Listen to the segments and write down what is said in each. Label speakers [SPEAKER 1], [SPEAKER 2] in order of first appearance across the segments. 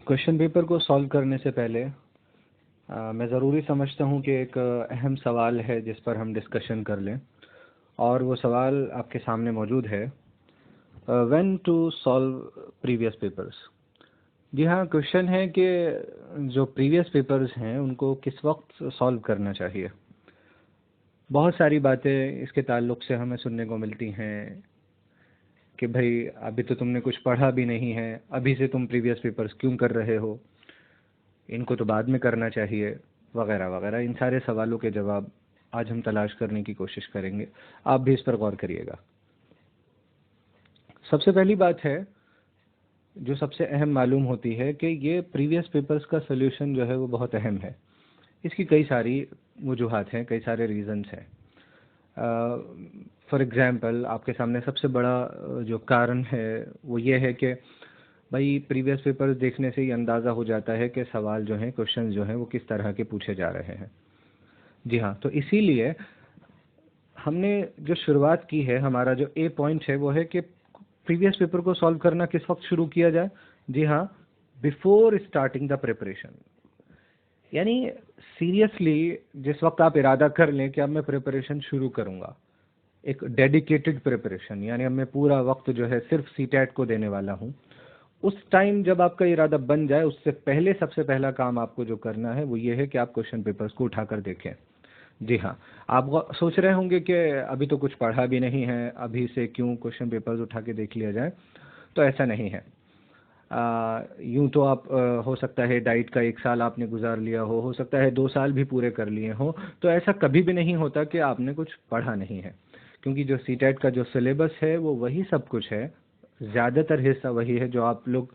[SPEAKER 1] Question paper को solve करने से पहले मैं ज़रूरी समझता हूँ कि एक अहम सवाल है जिस पर हम डिस्कशन कर लें, और वो सवाल आपके सामने मौजूद है। When to solve previous papers. जी हाँ, क्वेश्चन है कि जो प्रीवियस पेपर्स हैं उनको किस वक्त सॉल्व करना चाहिए। बहुत सारी बातें इसके ताल्लुक़ से हमें सुनने को मिलती हैं कि भाई अभी तो तुमने कुछ पढ़ा भी नहीं है, अभी से तुम प्रीवियस पेपर्स क्यों कर रहे हो, इनको तो बाद में करना चाहिए, वगैरह वगैरह। इन सारे सवालों के जवाब आज हम तलाश करने की कोशिश करेंगे। आप भी इस पर गौर करिएगा। सबसे पहली बात है जो सबसे अहम मालूम होती है कि ये प्रीवियस पेपर्स का सल्यूशन जो है वो बहुत अहम है। इसकी कई सारी वजूहात हैं, कई सारे रीज़न्स हैं। फॉर एग्ज़ाम्पल आपके सामने सबसे बड़ा जो कारण है वो ये है कि भाई प्रीवियस पेपर्स देखने से ही अंदाज़ा हो जाता है कि सवाल जो हैं, क्वेश्चंस जो हैं वो किस तरह के पूछे जा रहे हैं। जी हाँ, तो इसीलिए हमने जो शुरुआत की है, हमारा जो ए पॉइंट है वो है कि प्रीवियस पेपर को सॉल्व करना किस वक्त शुरू किया जाए। जी हाँ, बिफोर स्टार्टिंग द प्रिपरेशन। यानी सीरियसली जिस वक्त आप इरादा कर लें कि अब मैं प्रिपरेशन शुरू करूँगा, एक डेडिकेटेड प्रिपरेशन, यानी अब मैं पूरा वक्त जो है सिर्फ सीटेट को देने वाला हूँ, उस टाइम जब आपका इरादा बन जाए उससे पहले सबसे पहला काम आपको जो करना है वो ये है कि आप क्वेश्चन पेपर्स को उठाकर देखें। जी हाँ, आप सोच रहे होंगे कि अभी तो कुछ पढ़ा भी नहीं है, अभी से क्यों क्वेश्चन पेपर्स उठा के देख लिया जाए। तो ऐसा नहीं है। यूँ तो आप हो सकता है डाइट का 1 साल आपने गुजार लिया हो सकता है 2 साल भी पूरे कर लिए हों, तो ऐसा कभी भी नहीं होता कि आपने कुछ पढ़ा नहीं है, क्योंकि जो सीटेट का जो सिलेबस है वो वही सब कुछ है। ज़्यादातर हिस्सा वही है जो आप लोग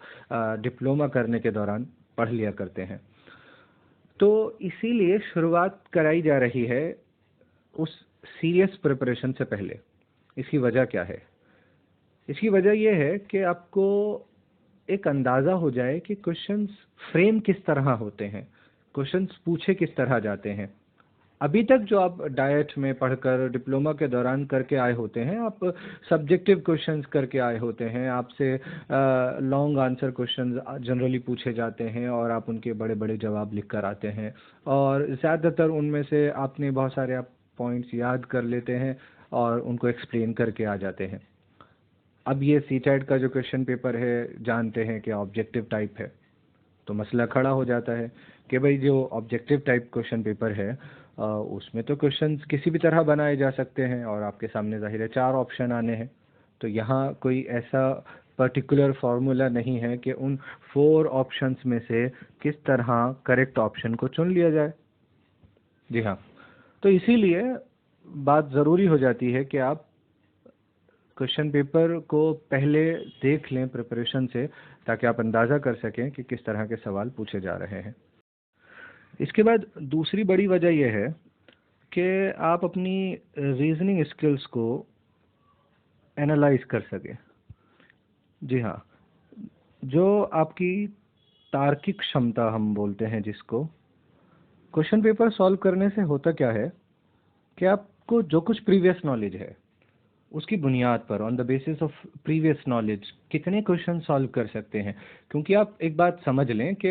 [SPEAKER 1] डिप्लोमा करने के दौरान पढ़ लिया करते हैं। तो इसीलिए शुरुआत कराई जा रही है उस सीरियस प्रिपरेशन से पहले। इसकी वजह क्या है? इसकी वजह यह है कि आपको एक अंदाज़ा हो जाए कि क्वेश्चंस फ्रेम किस तरह होते हैं, क्वेश्चंस पूछे किस तरह जाते हैं। अभी तक जो आप डाइट में पढ़कर डिप्लोमा के दौरान करके आए होते हैं, आप सब्जेक्टिव क्वेश्चंस करके आए होते हैं, आपसे लॉन्ग आंसर क्वेश्चंस जनरली पूछे जाते हैं और आप उनके बड़े बड़े जवाब लिख कर आते हैं, और ज़्यादातर उनमें से आपने बहुत सारे आप पॉइंट्स याद कर लेते हैं और उनको एक्सप्लेन करके आ जाते हैं। अब ये सीटेट का जो क्वेश्चन पेपर है, जानते हैं कि ऑब्जेक्टिव टाइप है, तो मसला खड़ा हो जाता है कि भाई जो ऑब्जेक्टिव टाइप क्वेश्चन पेपर है उसमें तो क्वेश्चंस किसी भी तरह बनाए जा सकते हैं और आपके सामने ज़ाहिर है 4 ऑप्शन आने हैं। तो यहाँ कोई ऐसा पर्टिकुलर फार्मूला नहीं है कि उन 4 ऑप्शंस में से किस तरह करेक्ट ऑप्शन को चुन लिया जाए। जी हाँ, तो इसीलिए बात ज़रूरी हो जाती है कि आप क्वेश्चन पेपर को पहले देख लें प्रिपरेशन से, ताकि आप अंदाज़ा कर सकें कि किस तरह के सवाल पूछे जा रहे हैं। इसके बाद दूसरी बड़ी वजह यह है कि आप अपनी रीजनिंग स्किल्स को एनालाइज कर सकें। जी हाँ, जो आपकी तार्किक क्षमता हम बोलते हैं जिसको, क्वेश्चन पेपर सॉल्व करने से होता क्या है कि आपको जो कुछ प्रीवियस नॉलेज है उसकी बुनियाद पर, on the basis of previous knowledge, कितने क्वेश्चन सॉल्व कर सकते हैं। क्योंकि आप एक बात समझ लें कि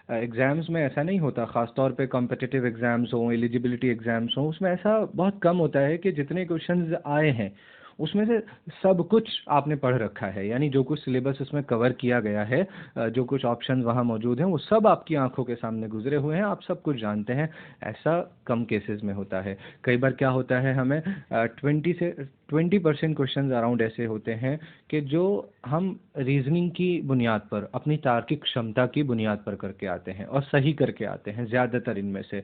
[SPEAKER 1] एग्ज़ाम्स में ऐसा नहीं होता, ख़ास तौर पे कॉम्पिटिटिव एग्ज़ाम्स हों, एलिजिबिलिटी एग्ज़ाम्स हों, उसमें ऐसा बहुत कम होता है कि जितने क्वेश्चंस आए हैं उसमें से सब कुछ आपने पढ़ रखा है। यानी जो कुछ सिलेबस उसमें कवर किया गया है, जो कुछ ऑप्शन वहाँ मौजूद हैं, वो सब आपकी आंखों के सामने गुजरे हुए हैं, आप सब कुछ जानते हैं। ऐसा कम केसेस में होता है। कई बार क्या होता है, हमें 20% क्वेश्चन अराउंड ऐसे होते हैं कि जो हम रीजनिंग की बुनियाद पर, अपनी तार्किक क्षमता की बुनियाद पर करके आते हैं और सही करके आते हैं। ज़्यादातर इनमें से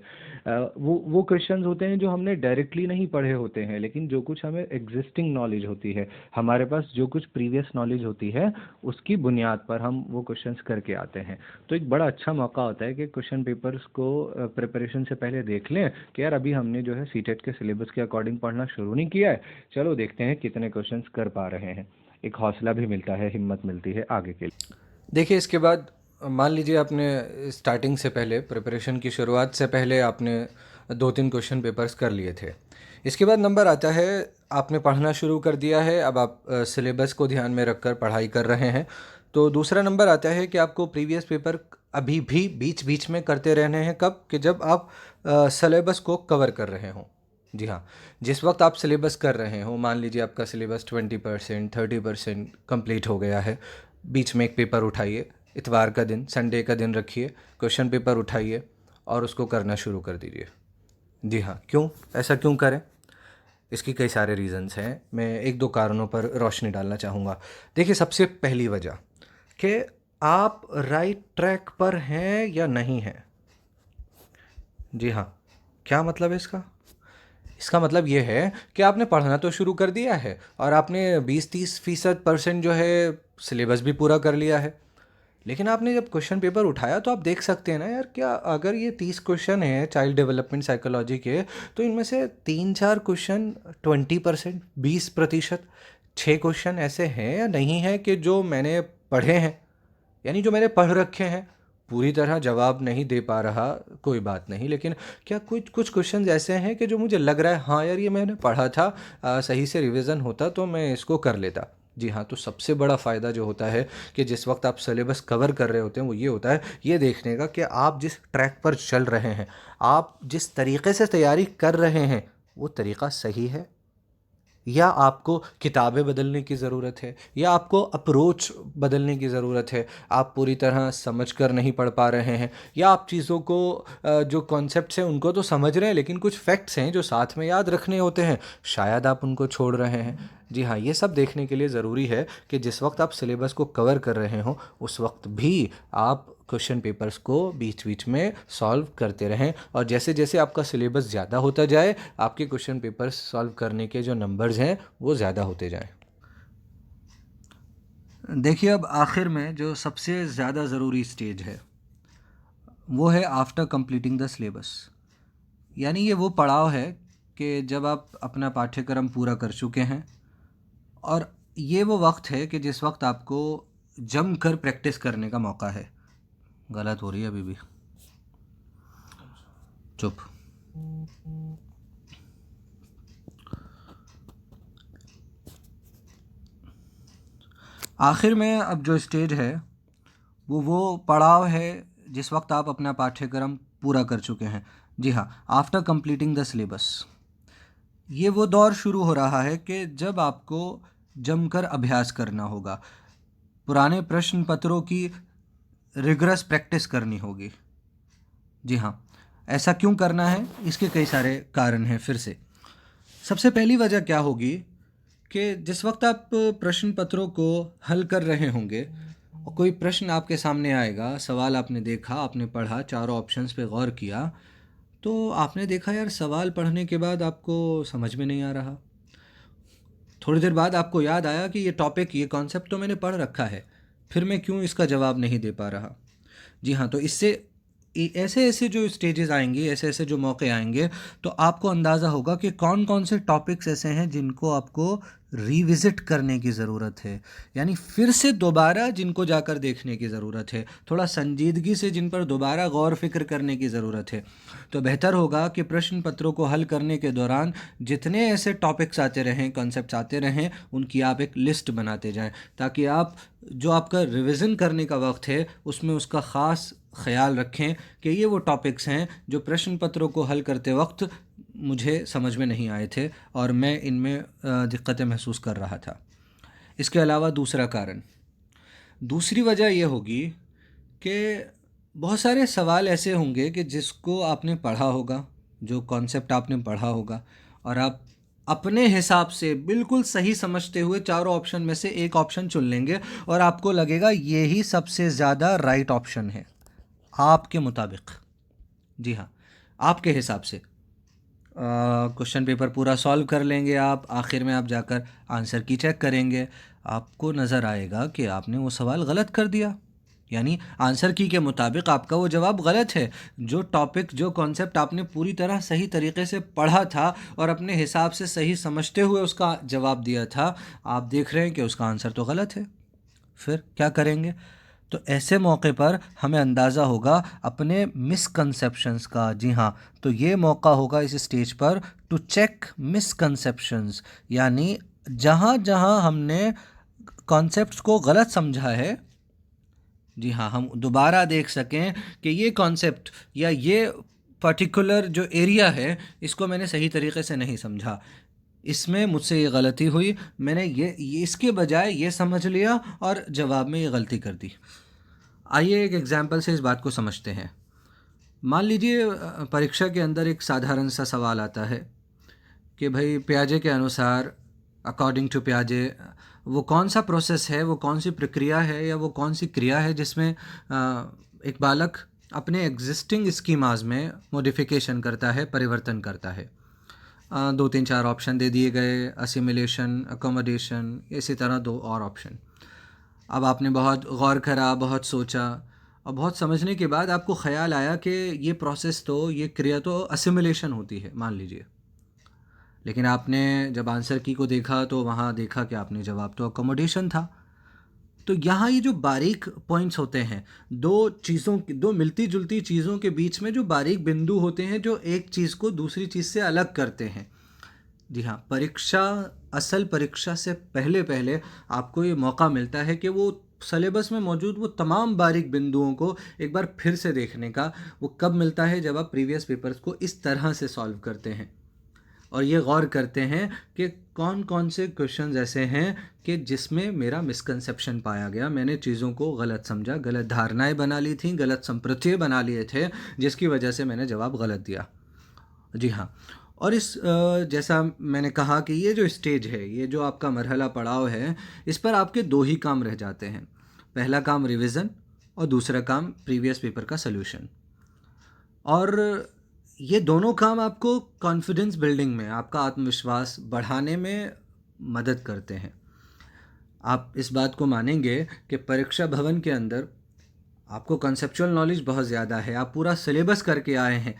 [SPEAKER 1] वो क्वेश्चंस होते हैं जो हमने डायरेक्टली नहीं पढ़े होते हैं, लेकिन जो कुछ हमें एग्जिस्टिंग नॉलेज होती है, हमारे पास जो कुछ प्रीवियस नॉलेज होती है, उसकी बुनियाद पर हम वो क्वेश्चंस करके आते हैं। तो एक बड़ा अच्छा मौका होता है कि क्वेश्चन पेपर्स को प्रिपरेशन से पहले देख लें कि यार अभी हमने जो है सीटेट के सिलेबस के अकॉर्डिंग पढ़ना शुरू नहीं किया है, चलो देखते हैं कितने क्वेश्चंस कर पा रहे हैं। एक हौसला भी मिलता है, हिम्मत मिलती है आगे के लिए।
[SPEAKER 2] देखिए, इसके बाद मान लीजिए आपने स्टार्टिंग से पहले, प्रिपरेशन की शुरुआत से पहले आपने 2-3 क्वेश्चन पेपर्स कर लिए थे। इसके बाद नंबर आता है, आपने पढ़ना शुरू कर दिया है, अब आप सिलेबस को ध्यान में रखकर पढ़ाई कर रहे हैं। तो दूसरा नंबर आता है कि आपको प्रीवियस पेपर अभी भी बीच बीच में करते रहने हैं। कब? कि जब आप सिलेबस को कवर कर रहे हों। जी हाँ, जिस वक्त आप सिलेबस कर रहे हो, मान लीजिए आपका सिलेबस 20% 30% कंप्लीट हो गया है, बीच में एक पेपर उठाइए, इतवार का दिन, संडे का दिन रखिए, क्वेश्चन पेपर उठाइए और उसको करना शुरू कर दीजिए। जी हाँ, क्यों ऐसा क्यों करें? इसकी कई सारे रीज़न्स हैं, मैं एक दो कारणों पर रोशनी डालना चाहूँगा। देखिए, सबसे पहली वजह कि आप राइट ट्रैक पर हैं या नहीं हैं। जी हाँ, क्या मतलब है इसका? इसका मतलब ये है कि आपने पढ़ना तो शुरू कर दिया है और आपने 20-30% जो है सिलेबस भी पूरा कर लिया है, लेकिन आपने जब क्वेश्चन पेपर उठाया तो आप देख सकते हैं ना यार, क्या अगर ये 30 क्वेश्चन है चाइल्ड डेवलपमेंट साइकोलॉजी के, तो इनमें से 3-4 क्वेश्चन 20%, 20%, 6 क्वेश्चन ऐसे हैं या नहीं हैं कि जो मैंने पढ़े हैं, यानी जो मैंने पढ़ रखे हैं। पूरी तरह जवाब नहीं दे पा रहा, कोई बात नहीं, लेकिन क्या कुछ कुछ क्वेश्चन ऐसे हैं कि जो मुझे लग रहा है हाँ यार ये मैंने पढ़ा था, सही से रिवीजन होता तो मैं इसको कर लेता। जी हाँ, तो सबसे बड़ा फ़ायदा जो होता है कि जिस वक्त आप सिलेबस कवर कर रहे होते हैं, वो ये होता है ये देखने का कि आप जिस ट्रैक पर चल रहे हैं, आप जिस तरीके से तैयारी कर रहे हैं, वो तरीका सही है या आपको किताबें बदलने की ज़रूरत है या आपको अप्रोच बदलने की ज़रूरत है, आप पूरी तरह समझ कर नहीं पढ़ पा रहे हैं, या आप चीज़ों को जो कॉन्सेप्ट्स हैं उनको तो समझ रहे हैं लेकिन कुछ फैक्ट्स हैं जो साथ में याद रखने होते हैं, शायद आप उनको छोड़ रहे हैं। जी हाँ, ये सब देखने के लिए ज़रूरी है कि जिस वक्त आप सिलेबस को कवर कर रहे हो उस वक्त भी आप क्वेश्चन पेपर्स को बीच बीच में सॉल्व करते रहें, और जैसे जैसे आपका सिलेबस ज़्यादा होता जाए आपके क्वेश्चन पेपर्स सॉल्व करने के जो नंबर्स हैं वो ज़्यादा होते जाएं। देखिए, अब आखिर में जो सबसे ज़्यादा ज़रूरी स्टेज है वो है आफ्टर कंप्लीटिंग द सिलेबस। यानी ये वो पड़ाव है कि जब आप अपना पाठ्यक्रम पूरा कर चुके हैं और ये वो वक्त है कि जिस वक्त आपको जम कर प्रैक्टिस करने का मौका है। गलत हो रही है अभी भी, चुप। आखिर में अब जो स्टेज है वो पड़ाव है जिस वक्त आप अपना पाठ्यक्रम पूरा कर चुके हैं। जी हाँ, आफ्टर कंप्लीटिंग द सिलेबस, ये वो दौर शुरू हो रहा है कि जब आपको जमकर अभ्यास करना होगा, पुराने प्रश्न पत्रों की रिगरस प्रैक्टिस करनी होगी। जी हाँ, ऐसा क्यों करना है? इसके कई सारे कारण हैं। फिर से सबसे पहली वजह क्या होगी कि जिस वक्त आप प्रश्न पत्रों को हल कर रहे होंगे और कोई प्रश्न आपके सामने आएगा, सवाल आपने देखा, आपने पढ़ा, चारों ऑप्शंस पे गौर किया, तो आपने देखा यार सवाल पढ़ने के बाद आपको समझ में नहीं आ रहा। थोड़ी देर बाद आपको याद आया कि ये टॉपिक, ये कॉन्सेप्ट तो मैंने पढ़ रखा है, फिर मैं क्यों इसका जवाब नहीं दे पा रहा। जी हाँ, तो इससे ऐसे ऐसे जो स्टेजेस आएंगे, ऐसे ऐसे जो मौके आएंगे, तो आपको अंदाज़ा होगा कि कौन कौन से टॉपिक्स ऐसे हैं जिनको आपको रिविज़िट करने की ज़रूरत है, यानी फिर से दोबारा जिनको जाकर देखने की ज़रूरत है, थोड़ा संजीदगी से जिन पर दोबारा गौर फिक्र करने की ज़रूरत है। तो बेहतर होगा कि प्रश्न पत्रों को हल करने के दौरान जितने ऐसे टॉपिक्स आते रहें, कॉन्सेप्ट्स आते रहें, उनकी आप एक लिस्ट बनाते जाएं, ताकि आप जो आपका रिवीजन करने का वक्त है उसमें उसका ख़ास ख्याल रखें कि ये वो टॉपिक्स हैं जो प्रश्न पत्रों को हल करते वक्त मुझे समझ में नहीं आए थे और मैं इनमें दिक्कतें महसूस कर रहा था। इसके अलावा दूसरा कारण, दूसरी वजह यह होगी कि बहुत सारे सवाल ऐसे होंगे कि जिसको आपने पढ़ा होगा, जो कॉन्सेप्ट आपने पढ़ा होगा, और आप अपने हिसाब से बिल्कुल सही समझते हुए चारों ऑप्शन में से एक ऑप्शन चुन लेंगे और आपको लगेगा यही सबसे ज़्यादा राइट ऑप्शन है आपके मुताबिक। जी हाँ, आपके हिसाब से क्वेश्चन पेपर पूरा सॉल्व कर लेंगे आप, आखिर में आप जाकर आंसर की चेक करेंगे, आपको नज़र आएगा कि आपने वो सवाल गलत कर दिया, यानी आंसर की के मुताबिक आपका वो जवाब गलत है। जो टॉपिक, जो कॉन्सेप्ट आपने पूरी तरह सही तरीके से पढ़ा था और अपने हिसाब से सही समझते हुए उसका जवाब दिया था, आप देख रहे हैं कि उसका आंसर तो गलत है। फिर क्या करेंगे? तो ऐसे मौके पर हमें अंदाज़ा होगा अपने मिसकंसेप्शंस का। जी हाँ, तो ये मौका होगा इस स्टेज पर टू चेक मिसकंसेप्शंस, यानी जहाँ जहाँ हमने कॉन्सेप्ट्स को गलत समझा है जी हाँ, हम दोबारा देख सकें कि ये कॉन्सेप्ट या ये पर्टिकुलर जो एरिया है इसको मैंने सही तरीके से नहीं समझा, इसमें मुझसे ये गलती हुई, मैंने ये इसके बजाय ये समझ लिया और जवाब में ये गलती कर दी। आइए एक एग्जांपल से इस बात को समझते हैं। मान लीजिए परीक्षा के अंदर एक साधारण सा सवाल आता है कि भाई पियाजे के अनुसार, अकॉर्डिंग टू पियाजे, वो कौन सा प्रोसेस है, वो कौन सी प्रक्रिया है या वो कौन सी क्रिया है जिसमें एक बालक अपने एग्जिस्टिंग स्कीमाज में मॉडिफिकेशन करता है, परिवर्तन करता है। दो तीन चार ऑप्शन दे दिए गए, असिमिलेशन, अकोमोडेशन, इसी तरह दो और ऑप्शन। अब आपने बहुत गौर करा, बहुत सोचा और बहुत समझने के बाद आपको ख्याल आया कि ये प्रोसेस तो, ये क्रिया तो असिमिलेशन होती है मान लीजिए, लेकिन आपने जब आंसर की को देखा तो वहाँ देखा कि आपने जवाब तो अकोमोडेशन था। तो यहाँ ये जो बारीक पॉइंट्स होते हैं, दो चीज़ों की, दो मिलती जुलती चीज़ों के बीच में जो बारीक बिंदु होते हैं जो एक चीज़ को दूसरी चीज़ से अलग करते हैं। जी हाँ, परीक्षा, असल परीक्षा से पहले पहले आपको ये मौका मिलता है कि वो सिलेबस में मौजूद वो तमाम बारीक बिंदुओं को एक बार फिर से देखने का। वो कब मिलता है? जब आप प्रीवियस पेपर्स को इस तरह से सॉल्व करते हैं और ये गौर करते हैं कि कौन कौन से क्वेश्चंस ऐसे हैं कि जिसमें मेरा मिसकंसेप्शन पाया गया, मैंने चीज़ों को गलत समझा, गलत धारणाएं बना ली थी, गलत संप्रत्यय बना लिए थे, जिसकी वजह से मैंने जवाब गलत दिया। जी हाँ, और इस जैसा मैंने कहा कि ये जो स्टेज है, ये जो आपका मरहला पड़ाव है, इस पर आपके दो ही काम रह जाते हैं। पहला काम रिवीजन और दूसरा काम प्रीवियस पेपर का सल्यूशन। और ये दोनों काम आपको कॉन्फिडेंस बिल्डिंग में, आपका आत्मविश्वास बढ़ाने में मदद करते हैं। आप इस बात को मानेंगे कि परीक्षा भवन के अंदर आपको कंसेप्चुअल नॉलेज बहुत ज़्यादा है, आप पूरा सिलेबस करके आए हैं,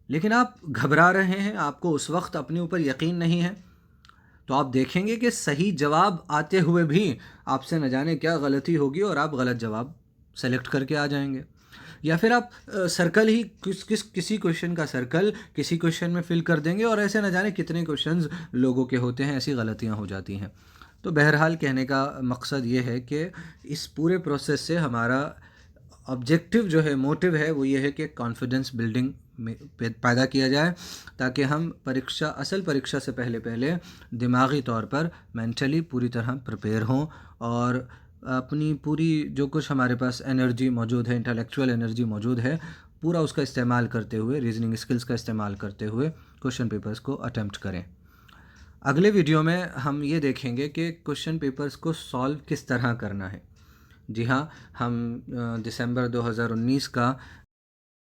[SPEAKER 2] लेकिन आप घबरा रहे हैं, आपको उस वक्त अपने ऊपर यकीन नहीं है, तो आप देखेंगे कि सही जवाब आते हुए भी आपसे न जाने क्या गलती होगी और आप गलत जवाब सेलेक्ट करके आ जाएंगे। या फिर आप सर्कल ही किसी क्वेश्चन का सर्कल किसी क्वेश्चन में फिल कर देंगे और ऐसे न जाने कितने क्वेश्चंस लोगों के होते हैं, ऐसी गलतियां हो जाती हैं। तो बहरहाल कहने का मकसद ये है कि इस पूरे प्रोसेस से हमारा ऑब्जेक्टिव जो है, मोटिव है, वो ये है कि कॉन्फिडेंस बिल्डिंग में पैदा किया जाए, ताकि हम परीक्षा, असल परीक्षा से पहले पहले दिमागी तौर पर मेंटली पूरी तरह प्रिपेयर हों और अपनी पूरी जो कुछ हमारे पास एनर्जी मौजूद है, इंटेलेक्चुअल एनर्जी मौजूद है, पूरा उसका इस्तेमाल करते हुए, रीजनिंग स्किल्स का इस्तेमाल करते हुए क्वेश्चन पेपर्स को अटेम्प्ट करें। अगले वीडियो में हम ये देखेंगे कि क्वेश्चन पेपर्स को सॉल्व किस तरह करना है। जी हाँ, हम दिसंबर 2019 का